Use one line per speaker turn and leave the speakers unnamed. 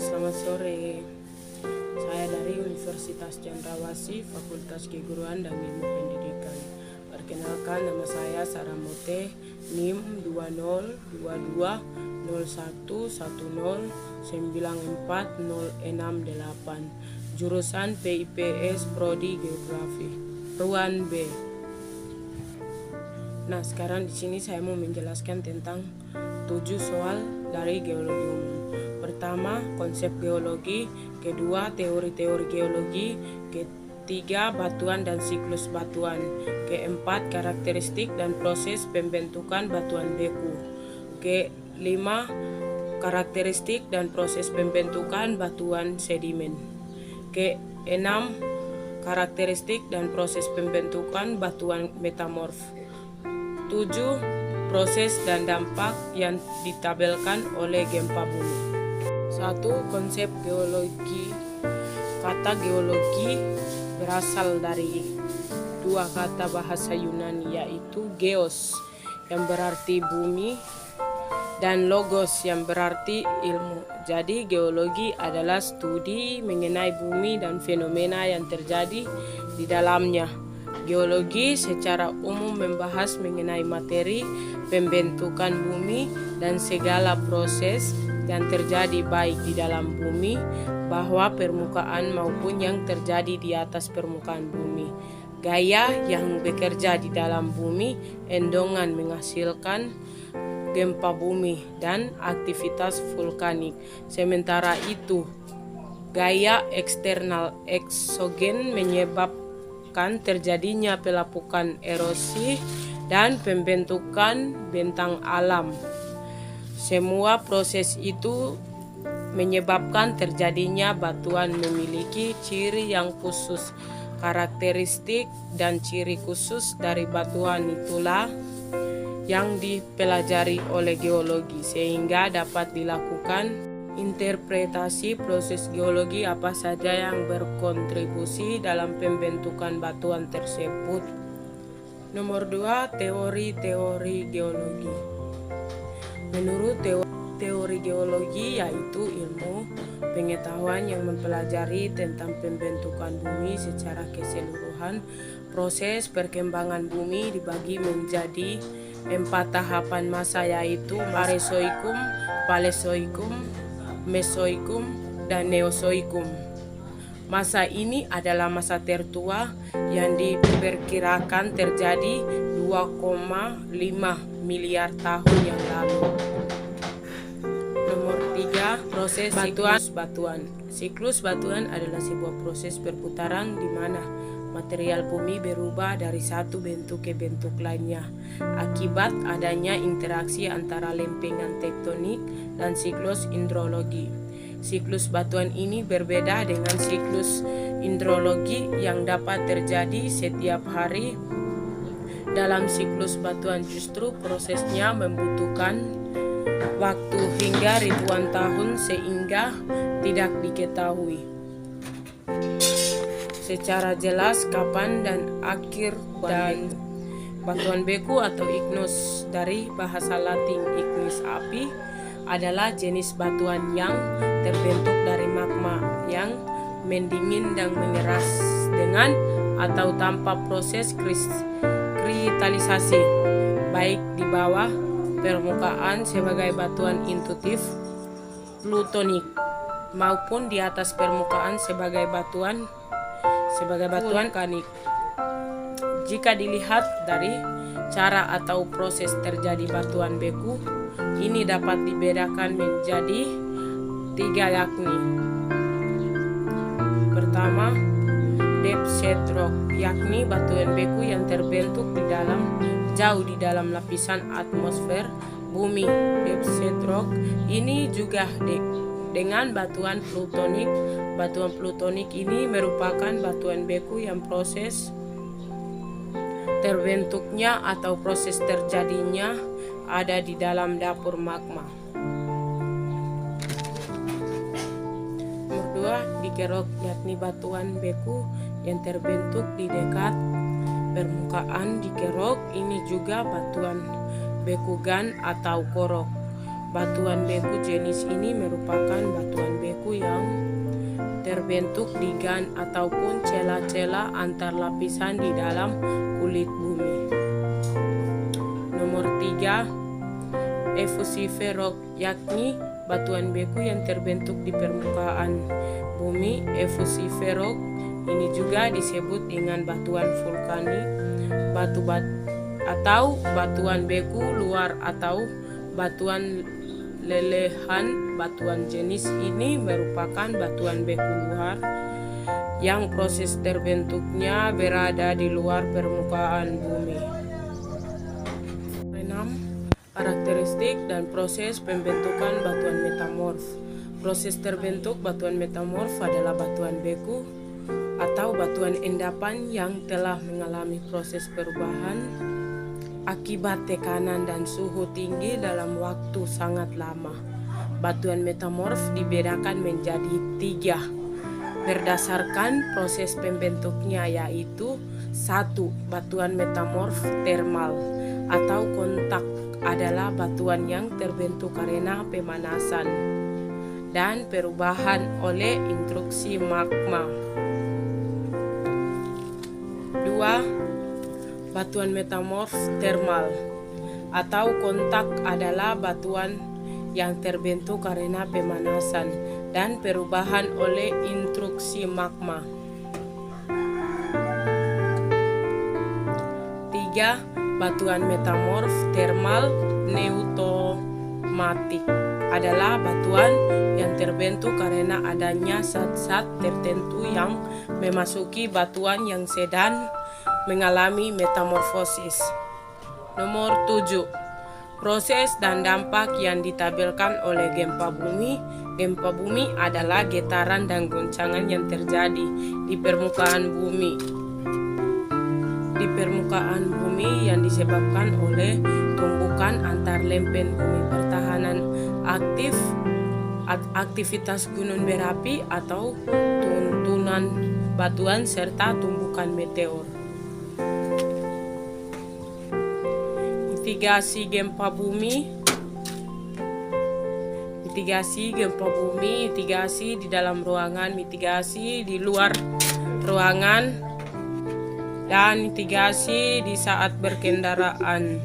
selamat sore. Saya dari Universitas Cendrawasih, Fakultas Keguruan dan Ilmu Pendidikan. Perkenalkan, nama saya Sarah Mote, NIM 20210101940668, jurusan PIPS Prodi Geografi, Ruan B. Nah, sekarang di sini saya mau menjelaskan tentang 7 soal dari geologi umum. Pertama, konsep geologi. Kedua, teori-teori geologi. Ketiga, batuan dan siklus batuan. Keempat, karakteristik dan proses pembentukan batuan beku. Kelima, karakteristik dan proses pembentukan batuan sedimen. Keenam, karakteristik dan proses pembentukan batuan metamorf. 7. Proses dan dampak yang ditabelkan oleh gempa bumi. 1. Konsep geologi. Kata geologi berasal dari dua kata bahasa Yunani, yaitu geos yang berarti bumi dan logos yang berarti ilmu. Jadi geologi adalah studi mengenai bumi dan fenomena yang terjadi di dalamnya. Geologi secara umum membahas mengenai materi pembentukan bumi dan segala proses yang terjadi baik di dalam bumi, bawah permukaan maupun yang terjadi di atas permukaan bumi. Gaya yang bekerja di dalam bumi, endongan menghasilkan gempa bumi dan aktivitas vulkanik. Sementara itu, gaya eksternal eksogen menyebabkan terjadinya pelapukan erosi dan pembentukan bentang alam. Semua proses itu menyebabkan terjadinya batuan memiliki ciri yang khusus. Karakteristik dan ciri khusus dari batuan itulah yang dipelajari oleh geologi, sehingga dapat dilakukan interpretasi proses geologi apa saja yang berkontribusi dalam pembentukan batuan tersebut. Nomor 2, teori-teori geologi. Menurut teori geologi, yaitu ilmu pengetahuan yang mempelajari tentang pembentukan bumi secara keseluruhan. Proses perkembangan bumi dibagi menjadi 4 tahapan masa, yaitu Mesozoikum, Paleozoikum, Mesozoikum, dan Neozoikum. Masa ini adalah masa tertua yang diperkirakan terjadi 2,5 miliar tahun yang lalu. Nomor 3, proses siklus batuan. Siklus batuan adalah sebuah proses perputaran di mana material bumi berubah dari satu bentuk ke bentuk lainnya akibat adanya interaksi antara lempengan tektonik dan siklus hidrologi. Siklus batuan ini berbeda dengan siklus hidrologi yang dapat terjadi setiap hari. Dalam siklus batuan justru prosesnya membutuhkan waktu hingga ribuan tahun sehingga tidak diketahui secara jelas kapan dan akhir dan batuan beku atau igneous dari bahasa Latin ignis api adalah jenis batuan yang terbentuk dari magma yang mendingin dan mengeras dengan atau tanpa proses kristalisasi, baik di bawah permukaan sebagai batuan intuitif plutonik maupun di atas permukaan sebagai batuan vulkanik. Jika dilihat dari cara atau proses terjadi batuan beku, ini dapat dibedakan menjadi 3, yakni pertama, depth set rock, yakni batuan beku yang terbentuk jauh di dalam lapisan atmosfer bumi. Depth set rock ini juga dengan batuan plutonik. Batuan plutonik ini merupakan batuan beku yang proses terbentuknya atau proses terjadinya ada di dalam dapur magma. Nomor 2, dikerok, yakni batuan beku yang terbentuk di dekat permukaan dikerok. Ini juga batuan bekugan atau korok. Batuan beku jenis ini merupakan batuan beku terbentuk di gan ataupun celah-celah antar lapisan di dalam kulit bumi. Nomor 3, effusive rock, yakni batuan beku yang terbentuk di permukaan bumi. Effusive rock ini juga disebut dengan batuan vulkanik, atau batuan beku luar atau batuan lelehan. Batuan jenis ini merupakan batuan beku luar yang proses terbentuknya berada di luar permukaan bumi. 6. Karakteristik dan proses pembentukan batuan metamorf. Proses terbentuk batuan metamorf adalah batuan beku atau batuan endapan yang telah mengalami proses perubahan akibat tekanan dan suhu tinggi dalam waktu sangat lama. Batuan metamorf dibedakan menjadi 3 berdasarkan proses pembentuknya, yaitu 1. Batuan metamorf termal atau kontak adalah batuan yang terbentuk karena pemanasan dan perubahan oleh intruksi magma. 2. Batuan metamorf termal atau kontak adalah batuan yang terbentuk karena pemanasan dan perubahan oleh intruksi magma. 3. Batuan metamorf termal pneumatik adalah batuan yang terbentuk karena adanya zat-zat tertentu yang memasuki batuan yang sedang mengalami metamorfosis. Nomor 7. Proses dan dampak yang ditabelkan oleh gempa bumi. Gempa bumi adalah getaran dan goncangan yang terjadi di permukaan bumi. Di permukaan bumi yang disebabkan oleh tumbukan antar lempen bumi, pertahanan aktif, aktivitas gunung berapi atau tuntunan batuan serta tumbukan meteor. Mitigasi gempa bumi. Mitigasi gempa bumi, mitigasi di dalam ruangan, mitigasi di luar ruangan, dan mitigasi di saat berkendaraan.